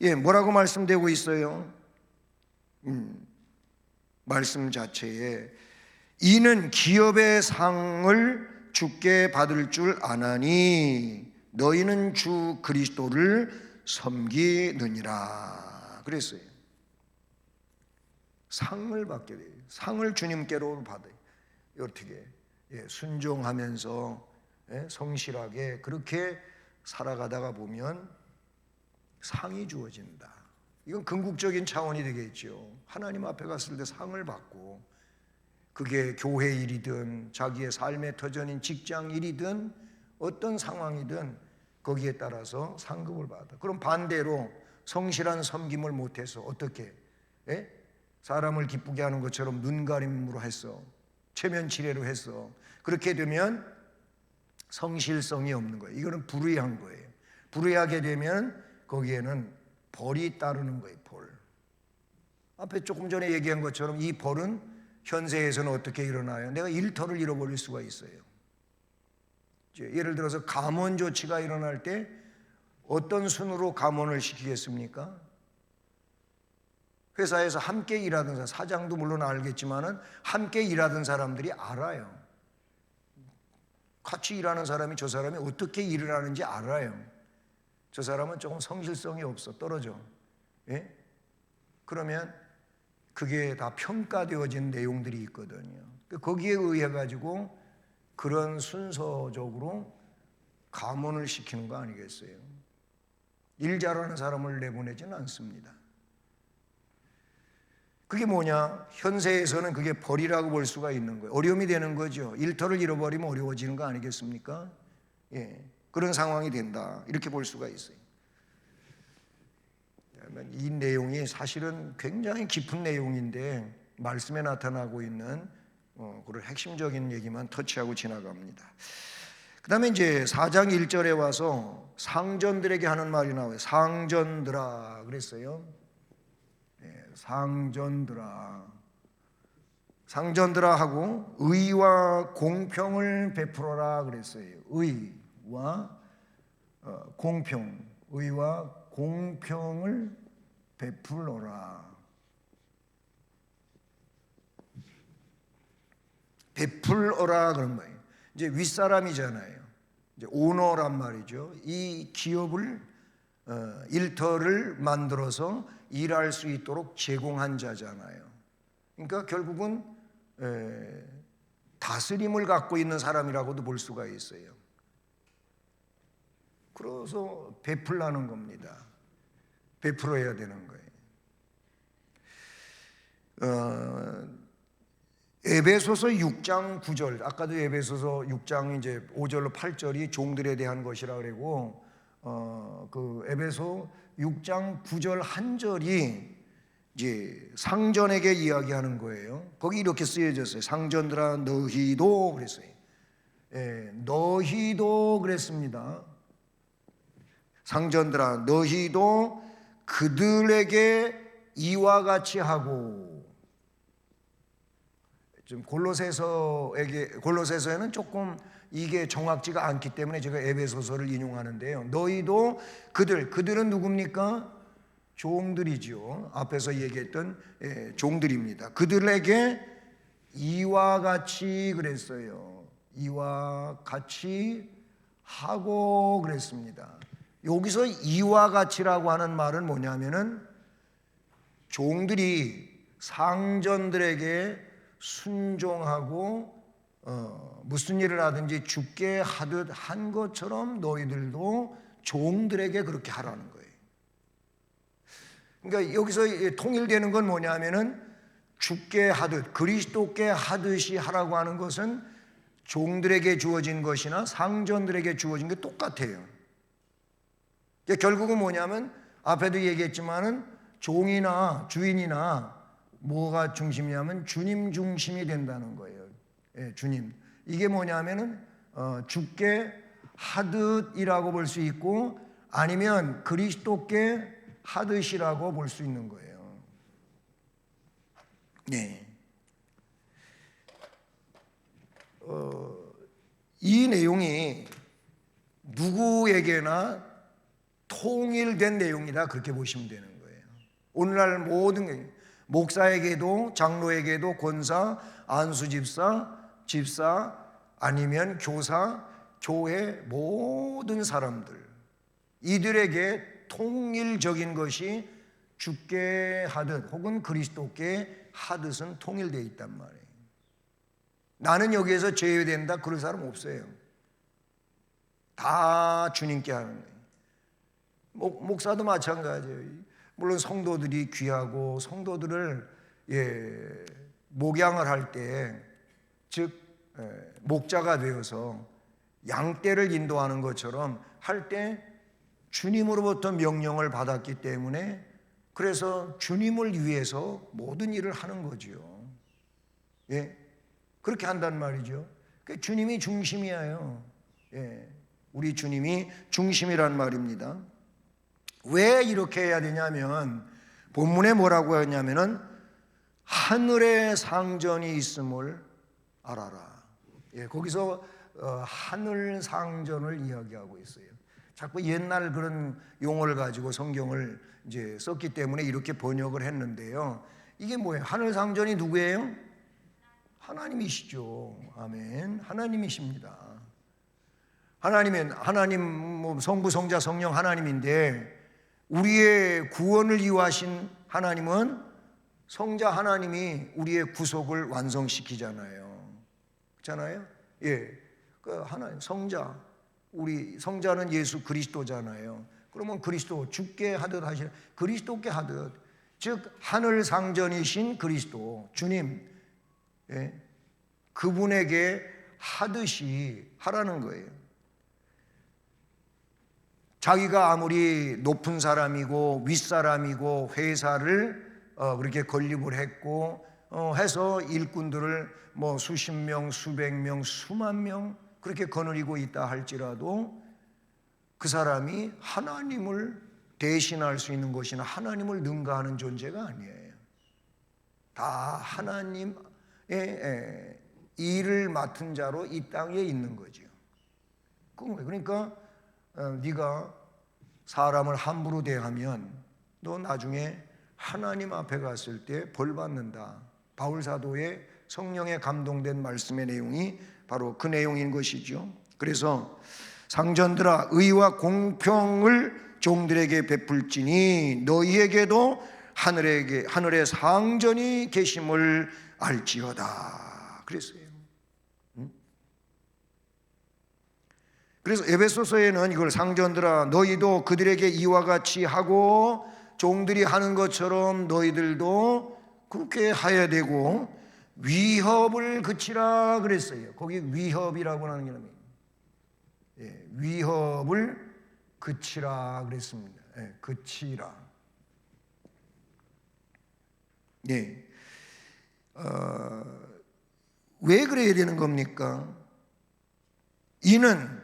예, 뭐라고 말씀되고 있어요? 말씀 자체에 이는 기업의 상을 주께 받을 줄 아나니 너희는 주 그리스도를 섬기느니라 그랬어요. 상을 받게 돼요. 상을 주님께로 받아요. 어떻게? 예, 순종하면서 성실하게 그렇게 살아가다가 보면 상이 주어진다. 이건 궁극적인 차원이 되겠죠. 하나님 앞에 갔을 때 상을 받고 그게 교회 일이든 자기의 삶의 터전인 직장 일이든 어떤 상황이든 거기에 따라서 상급을 받아. 그럼 반대로 성실한 섬김을 못해서 어떻게? 사람을 기쁘게 하는 것처럼 눈가림으로 했어. 체면치레로 했어. 그렇게 되면 성실성이 없는 거예요. 이거는 불의한 거예요. 불의하게 되면 거기에는 벌이 따르는 거예요. 벌. 앞에 조금 전에 얘기한 것처럼 이 벌은 현세에서는 어떻게 일어나요? 내가 일터를 잃어버릴 수가 있어요. 예를 들어서 감원 조치가 일어날 때 어떤 순으로 감원을 시키겠습니까? 회사에서 함께 일하던 사람, 사장도 물론 알겠지만은 함께 일하던 사람들이 알아요. 같이 일하는 사람이 저 사람이 어떻게 일을 하는지 알아요. 저 사람은 조금 성실성이 없어, 떨어져. 예? 그러면 그게 다 평가되어진 내용들이 있거든요. 거기에 의해 가지고 그런 순서적으로 감원을 시키는 거 아니겠어요? 일 잘하는 사람을 내보내지는 않습니다. 그게 뭐냐? 현세에서는 그게 벌이라고 볼 수가 있는 거예요. 어려움이 되는 거죠. 일터를 잃어버리면 어려워지는 거 아니겠습니까? 예, 그런 상황이 된다. 이렇게 볼 수가 있어요. 이 내용이 사실은 굉장히 깊은 내용인데 말씀에 나타나고 있는 그런 핵심적인 얘기만 터치하고 지나갑니다. 그 다음에 이제 4장 1절에 와서 상전들에게 하는 말이 나와요. 상전들아 그랬어요. 상전들아. 상전들아 하고 의와 공평을 베풀어라 그랬어요. 의와 공평. 의와 공평을 베풀어라. 베풀어라 그런 거예요. 이제 윗사람이잖아요. 이제 오너란 말이죠. 이 기업을 일터를 만들어서 일할 수 있도록 제공한 자잖아요. 그러니까 결국은 다스림을 갖고 있는 사람이라고도 볼 수가 있어요. 그래서 베풀라는 겁니다. 베풀어야 되는 거예요. 에베소서 6장 9절, 아까도 에베소서 6장 이제 5절로 8절이 종들에 대한 것이라 그러고 그 에베소 6장 9절 한 절이 이제 상전에게 이야기하는 거예요. 거기 이렇게 쓰여졌어요. 상전들아 너희도 그랬어요. 너희도 그랬습니다. 상전들아 너희도 그들에게 이와 같이 하고. 좀 골로새서에는 조금 이게 정확지가 않기 때문에 제가 에베소서를 인용하는데요. 너희도 그들은 누굽니까? 종들이죠. 앞에서 얘기했던 종들입니다. 그들에게 이와 같이 그랬어요. 이와 같이 하고 그랬습니다. 여기서 이와 같이라고 하는 말은 뭐냐면은 종들이 상전들에게 순종하고 무슨 일을 하든지 주께 하듯 한 것처럼 너희들도 종들에게 그렇게 하라는 거예요. 그러니까 여기서 통일되는 건 뭐냐면은 주께 하듯 그리스도께 하듯이 하라고 하는 것은 종들에게 주어진 것이나 상전들에게 주어진 게 똑같아요. 결국은 뭐냐면 앞에도 얘기했지만은 종이나 주인이나 뭐가 중심이냐면 주님 중심이 된다는 거예요. 주님. 이게 뭐냐면은 주께 하듯이라고 볼 수 있고 아니면 그리스도께 하듯이라고 볼 수 있는 거예요. 네. 이 내용이 누구에게나 통일된 내용이다 그렇게 보시면 되는 거예요. 오늘날 모든 목사에게도 장로에게도 권사, 안수집사, 집사 아니면 교사, 교회 모든 사람들 이들에게 통일적인 것이 주께 하듯 혹은 그리스도께 하듯은 통일되어 있단 말이에요. 나는 여기에서 제외된다 그럴 사람 없어요. 다 주님께 하는 거예요. 목사도 마찬가지예요. 물론 성도들이 귀하고 성도들을 목양을 할 때, 즉 목자가 되어서 양떼를 인도하는 것처럼 할 때 주님으로부터 명령을 받았기 때문에 그래서 주님을 위해서 모든 일을 하는 거지요. 그렇게 한단 말이죠. 주님이 중심이에요. 우리 주님이 중심이란 말입니다. 왜 이렇게 해야 되냐면 본문에 뭐라고 하냐면은 하늘에 상전이 있음을 알아라. 거기서 하늘 상전을 이야기하고 있어요. 자꾸 옛날 그런 용어를 가지고 성경을 이제 썼기 때문에 이렇게 번역을 했는데요. 이게 뭐예요? 하늘 상전이 누구예요? 하나님이시죠. 아멘. 하나님이십니다. 하나님 성부, 성자, 성령 하나님인데 우리의 구원을 이루하신 하나님은 성자 하나님이 우리의 구속을 완성시키잖아요. 그렇잖아요? 그 하나님 성자, 우리 성자는 예수 그리스도잖아요. 그러면 그리스도 주께 하듯 하시는 그리스도께 하듯, 즉 하늘 상전이신 그리스도 주님, 그분에게 하듯이 하라는 거예요. 자기가 아무리 높은 사람이고 윗사람이고 회사를 그렇게 건립을 했고 해서 일꾼들을 뭐 수십 명, 수백 명, 수만 명 그렇게 거느리고 있다 할지라도 그 사람이 하나님을 대신할 수 있는 것이나 하나님을 능가하는 존재가 아니에요. 다 하나님의 일을 맡은 자로 이 땅에 있는 거죠. 그러니까 네가 사람을 함부로 대하면 너 나중에 하나님 앞에 갔을 때 벌 받는다. 바울 사도의 성령에 감동된 말씀의 내용이 바로 그 내용인 것이죠. 그래서 상전들아 의와 공평을 종들에게 베풀지니 너희에게도 하늘에 상전이 계심을 알지어다. 그랬어요. 그래서 에베소서에는 이걸 상전들아 너희도 그들에게 이와 같이 하고 종들이 하는 것처럼 너희들도 그렇게 해야 되고 위협을 그치라 그랬어요. 거기 위협이라고 하는 게 뭡니까? 위협을 그치라 그랬습니다. 그치라. 왜 그래야 되는 겁니까? 이는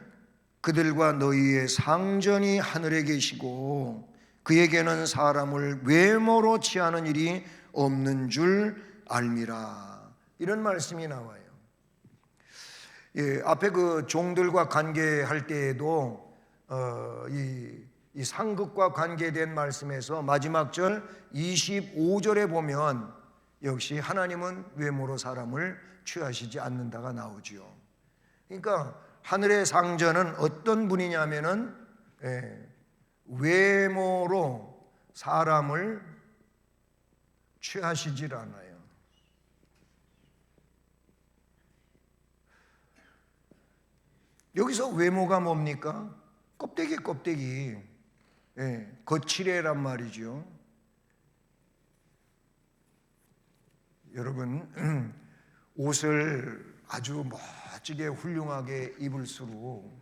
그들과 너희의 상전이 하늘에 계시고 그에게는 사람을 외모로 취하는 일이 없는 줄 알미라. 이런 말씀이 나와요. 예, 앞에 그 종들과 관계할 때에도 이 상급과 관계된 말씀에서 마지막 절 25절에 보면 역시 하나님은 외모로 사람을 취하시지 않는다가 나오지요. 그러니까 하늘의 상전은 어떤 분이냐면은 외모로 사람을 취하시질 않아요. 여기서 외모가 뭡니까? 껍데기. 거칠애란 말이죠. 여러분, 옷을 아주 멋지게 훌륭하게 입을수록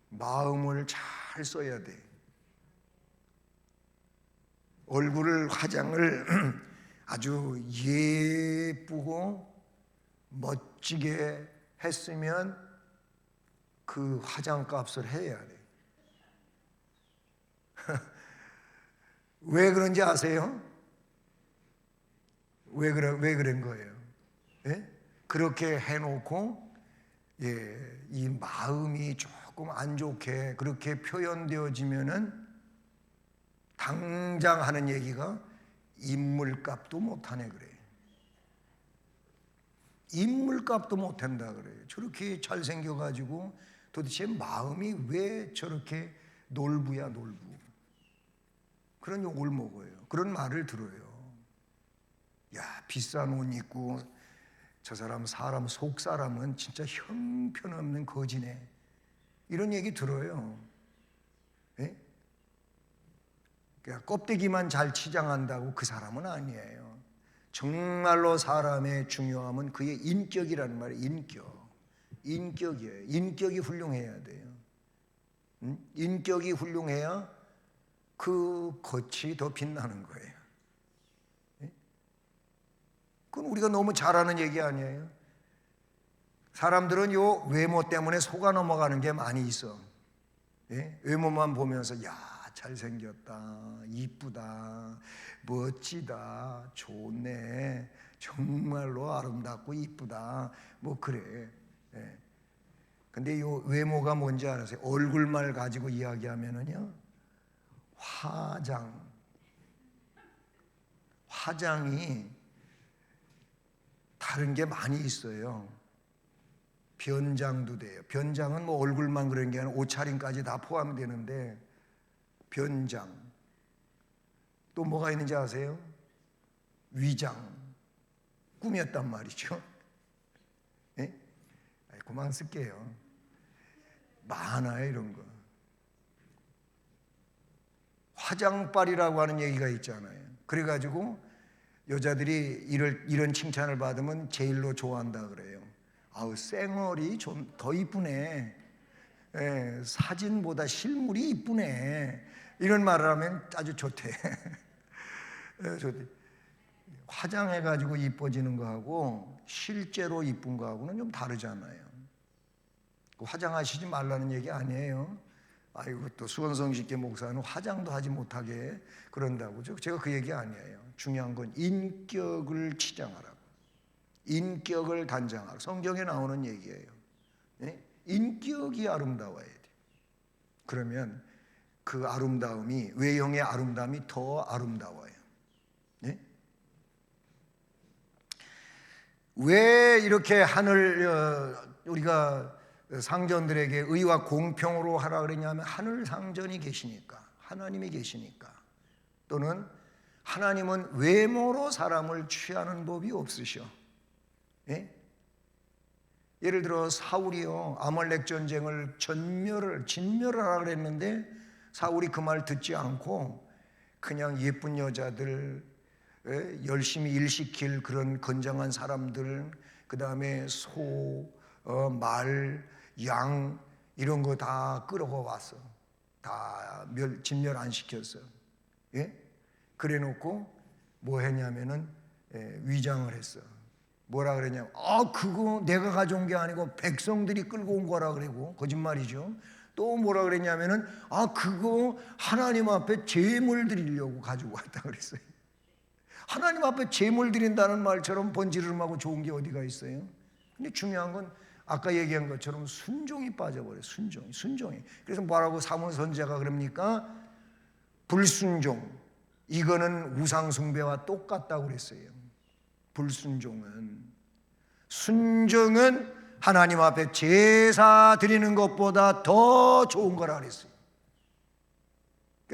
마음을 잘 써야 돼. 얼굴을 화장을 아주 예쁘고 멋지게 했으면 그 화장값을 해야 돼. 왜 그런지 아세요? 왜 그런 거예요? 예? 그렇게 해놓고 이 마음이 조금 안 좋게 그렇게 표현되어지면은 당장 하는 얘기가 인물값도 못하네 그래. 인물값도 못한다 그래요. 저렇게 잘생겨가지고 도대체 마음이 왜 저렇게 놀부야 놀부. 그런 욕을 먹어요. 그런 말을 들어요. 야, 비싼 옷 입고 저 사람 속 사람은 진짜 형편없는 거지네. 이런 얘기 들어요. 예? 그러니까 껍데기만 잘 치장한다고 그 사람은 아니에요. 정말로 사람의 중요함은 그의 인격이라는 말이에요. 인격이에요. 인격이 훌륭해야 돼요. 인격이 훌륭해야 그 겉이 더 빛나는 거예요. 그건 우리가 너무 잘하는 얘기 아니에요? 사람들은 요 외모 때문에 속아 넘어가는 게 많이 있어. 외모만 보면서 야, 잘생겼다, 이쁘다, 멋지다, 좋네, 정말로 아름답고 이쁘다, 뭐 그래. 근데 요 외모가 뭔지 아세요? 얼굴만 가지고 이야기하면은요, 화장이 다른 게 많이 있어요. 변장도 돼요. 변장은 뭐 얼굴만 그런 게 아니라 옷차림까지 다 포함되는데, 변장. 또 뭐가 있는지 아세요? 위장. 꾸몄단 말이죠. 그만 쓸게요. 많아요, 이런 거. 화장빨이라고 하는 얘기가 있잖아요. 그래가지고 여자들이 이런 칭찬을 받으면 제일로 좋아한다 그래요. 아우, 쌩얼이 좀 더 이쁘네. 사진보다 실물이 이쁘네. 이런 말을 하면 아주 좋대. 좋대. 화장해가지고 이뻐지는 거하고 실제로 이쁜 거하고는 좀 다르잖아요. 화장하시지 말라는 얘기 아니에요. 아이고, 또 수원성식계 목사는 화장도 하지 못하게 그런다고. 제가 그 얘기 아니에요. 중요한 건 인격을 치장하라고. 인격을 단장하라고. 성경에 나오는 얘기예요. 인격이 아름다워야 돼. 그러면 그 아름다움이, 외형의 아름다움이 더 아름다워요. 왜 이렇게 우리가 상전들에게 의와 공평으로 하라 그랬냐면, 하늘 상전이 계시니까, 하나님이 계시니까. 또는 하나님은 외모로 사람을 취하는 법이 없으셔. 예를 들어 사울이요, 아말렉 전쟁을 진멸하라 그랬는데 사울이 그 말 듣지 않고 그냥 예쁜 여자들, 열심히 일시킬 그런 건장한 사람들, 그 다음에 소, 말, 양 이런 거 다 끌어가 왔어. 다 진멸 안 시켰어. 그래 놓고 뭐 했냐면은 위장을 했어. 뭐라 그랬냐? 그거 내가 가져온 게 아니고 백성들이 끌고 온 거라 그러고 거짓말이죠. 또 뭐라 그랬냐면은 그거 하나님 앞에 제물 드리려고 가지고 왔다 그랬어요. 하나님 앞에 제물 드린다는 말처럼 번지르르하고 좋은 게 어디가 있어요? 근데 중요한 건 아까 얘기한 것처럼 순종이 빠져버려요. 순종이. 그래서 뭐라고 사무 선지자가 그럽니까? 불순종. 이거는 우상 숭배와 똑같다고 그랬어요. 불순종은. 순종은 하나님 앞에 제사 드리는 것보다 더 좋은 거라 그랬어요.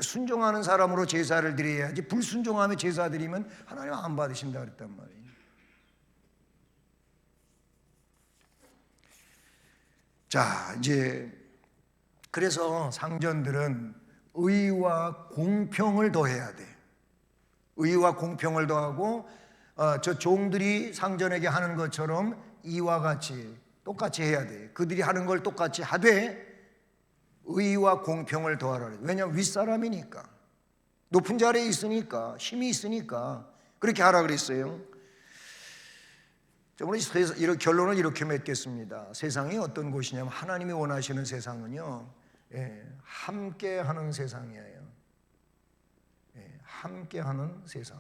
순종하는 사람으로 제사를 드려야지 불순종하며 제사 드리면 하나님 안 받으신다 그랬단 말이에요. 자, 이제 그래서 상전들은 의와 공평을 더해야 돼. 의와 공평을 더하고 저 종들이 상전에게 하는 것처럼 이와 같이 똑같이 해야 돼. 그들이 하는 걸 똑같이 하되 의와 공평을 더하라. 왜냐하면 윗사람이니까, 높은 자리에 있으니까, 힘이 있으니까 그렇게 하라 그랬어요. 오늘 결론을 이렇게 맺겠습니다. 세상이 어떤 곳이냐면 하나님이 원하시는 세상은요, 함께하는 세상이에요. 함께하는 세상.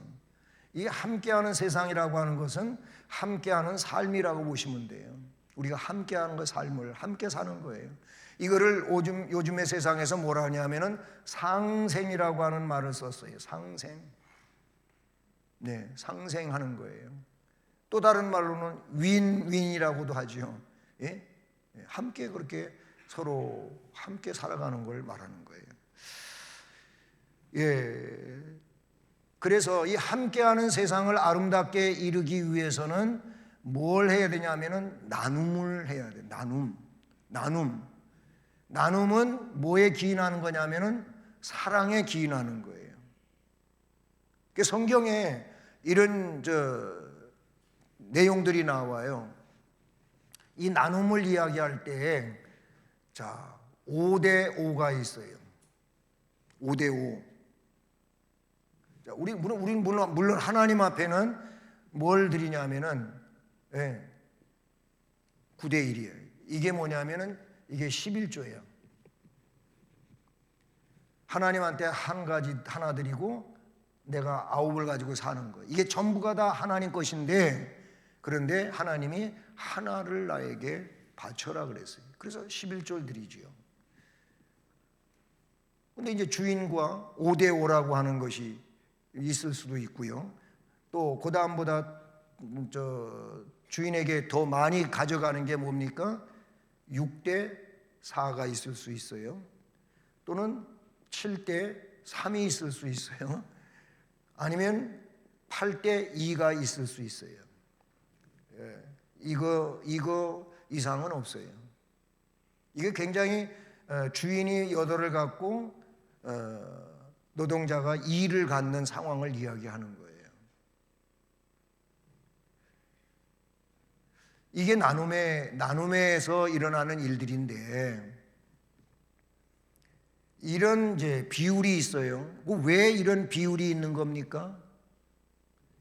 이 함께하는 세상이라고 하는 것은 함께하는 삶이라고 보시면 돼요. 우리가 함께하는 거, 삶을 함께 사는 거예요. 이거를 요즘의 세상에서 뭐라 하냐면은 상생이라고 하는 말을 썼어요. 상생. 네, 상생하는 거예요. 또 다른 말로는 윈윈이라고도 하죠. 예? 함께 그렇게 서로 함께 살아가는 걸 말하는 거예요. 예. 그래서 이 함께하는 세상을 아름답게 이루기 위해서는 뭘 해야 되냐면은 나눔을 해야 돼. 나눔은 뭐에 기인하는 거냐면은 사랑에 기인하는 거예요. 성경에 이런 내용들이 나와요. 이 나눔을 이야기할 때 5대 5가 있어요. 5대 5. 우리는 물론 하나님 앞에는 뭘 드리냐면은 9대 1이에요. 이게 뭐냐면은 이게 11조예요. 하나님한테 하나 드리고 내가 9을 가지고 사는 거예요. 이게 전부가 다 하나님 것인데, 그런데 하나님이 하나를 나에게 바쳐라 그랬어요. 그래서 11조를 드리지요. 근데 이제 주인과 5대 5라고 하는 것이 있을 수도 있고요. 또 그 다음보다 주인에게 더 많이 가져가는 게 뭡니까? 6대 4가 있을 수 있어요. 또는 7대 3이 있을 수 있어요. 아니면 8대 2가 있을 수 있어요. 이거 이상은 없어요. 이게 굉장히 주인이 8을 갖고 노동자가 2를 갖는 상황을 이야기하는 거예요. 이게 나눔에서 일어나는 일들인데, 이런 이제 비율이 있어요. 왜 이런 비율이 있는 겁니까?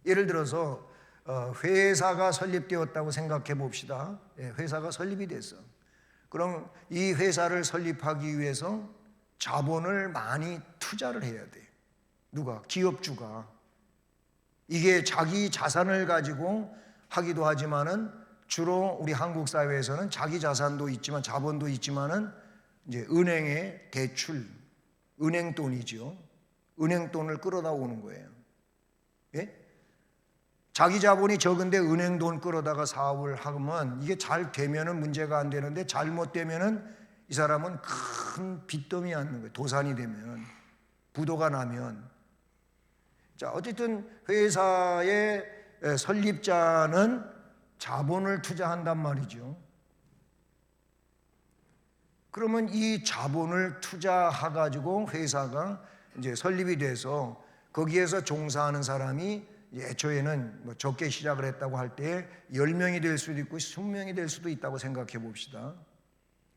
예를 들어서 회사가 설립되었다고 생각해 봅시다. 회사가 설립이 됐어. 그럼 이 회사를 설립하기 위해서 자본을 많이 투자를 해야 돼. 누가? 기업주가. 이게 자기 자산을 가지고 하기도 하지만은 주로 우리 한국 사회에서는 자기 자산도 있지만 자본도 있지만은 이제 은행의 대출, 은행 돈이죠. 은행 돈을 끌어다 오는 거예요. 예? 자기 자본이 적은데 은행 돈 끌어다가 사업을 하면 이게 잘 되면은 문제가 안 되는데 잘못되면은 이 사람은 큰 빚더미 앉는 거예요. 도산이 되면, 부도가 나면. 자, 어쨌든 회사의 설립자는 자본을 투자한단 말이죠. 그러면 이 자본을 투자해가지고 회사가 이제 설립이 돼서 거기에서 종사하는 사람이 애초에는 적게 시작을 했다고 할 때 10명이 될 수도 있고 20명이 될 수도 있다고 생각해 봅시다.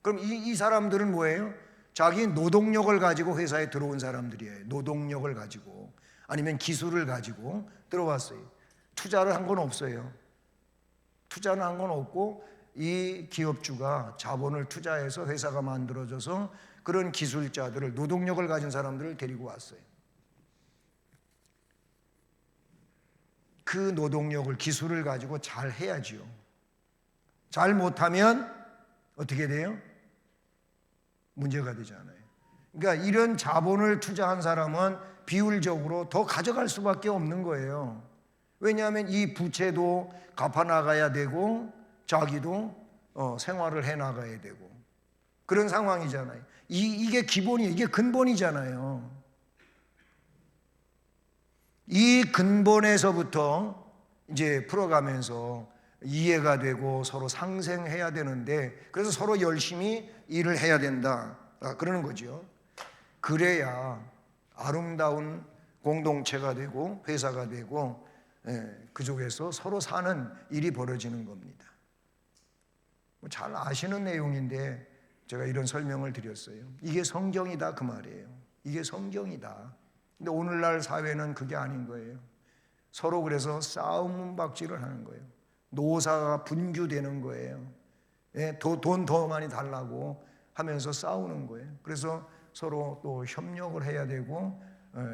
그럼 이 사람들은 뭐예요? 자기 노동력을 가지고 회사에 들어온 사람들이에요. 노동력을 가지고, 아니면 기술을 가지고 들어왔어요. 투자를 한 건 없어요. 투자는 한 건 없고 이 기업주가 자본을 투자해서 회사가 만들어져서 그런 기술자들을, 노동력을 가진 사람들을 데리고 왔어요. 그 노동력을, 기술을 가지고 잘 해야지요. 잘 못하면 어떻게 돼요? 문제가 되잖아요. 그러니까 이런 자본을 투자한 사람은 비율적으로 더 가져갈 수밖에 없는 거예요. 왜냐하면 이 부채도 갚아나가야 되고 자기도 생활을 해나가야 되고 그런 상황이잖아요. 이게 기본이, 이게 근본이잖아요. 이 근본에서부터 이제 풀어가면서 이해가 되고 서로 상생해야 되는데, 그래서 서로 열심히 일을 해야 된다 그러는 거죠. 그래야 아름다운 공동체가 되고 회사가 되고 그쪽에서 서로 사는 일이 벌어지는 겁니다. 잘 아시는 내용인데 제가 이런 설명을 드렸어요. 이게 성경이다 그 말이에요. 이게 성경이다. 근데 오늘날 사회는 그게 아닌 거예요. 서로 그래서 싸움박질을 하는 거예요. 노사가 분규되는 거예요. 돈 더 많이 달라고 하면서 싸우는 거예요. 그래서 서로 또 협력을 해야 되고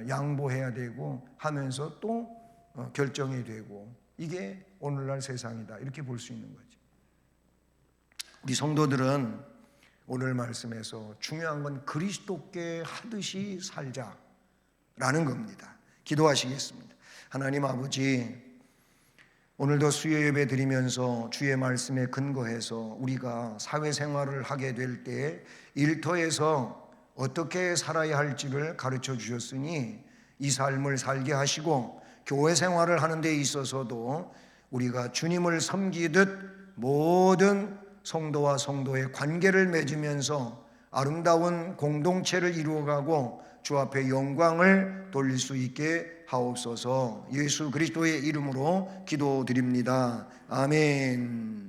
양보해야 되고 하면서 또 결정이 되고, 이게 오늘날 세상이다 이렇게 볼 수 있는 거죠. 우리 성도들은 오늘 말씀에서 중요한 건 그리스도께 하듯이 살자라는 겁니다. 기도하시겠습니다. 하나님 아버지, 오늘도 수요 예배 드리면서 주의 말씀에 근거해서 우리가 사회생활을 하게 될 때 일터에서 어떻게 살아야 할지를 가르쳐 주셨으니 이 삶을 살게 하시고, 교회 생활을 하는 데 있어서도 우리가 주님을 섬기듯 모든 성도와 성도의 관계를 맺으면서 아름다운 공동체를 이루어가고 주 앞에 영광을 돌릴 수 있게 하옵소서. 예수 그리스도의 이름으로 기도드립니다. 아멘.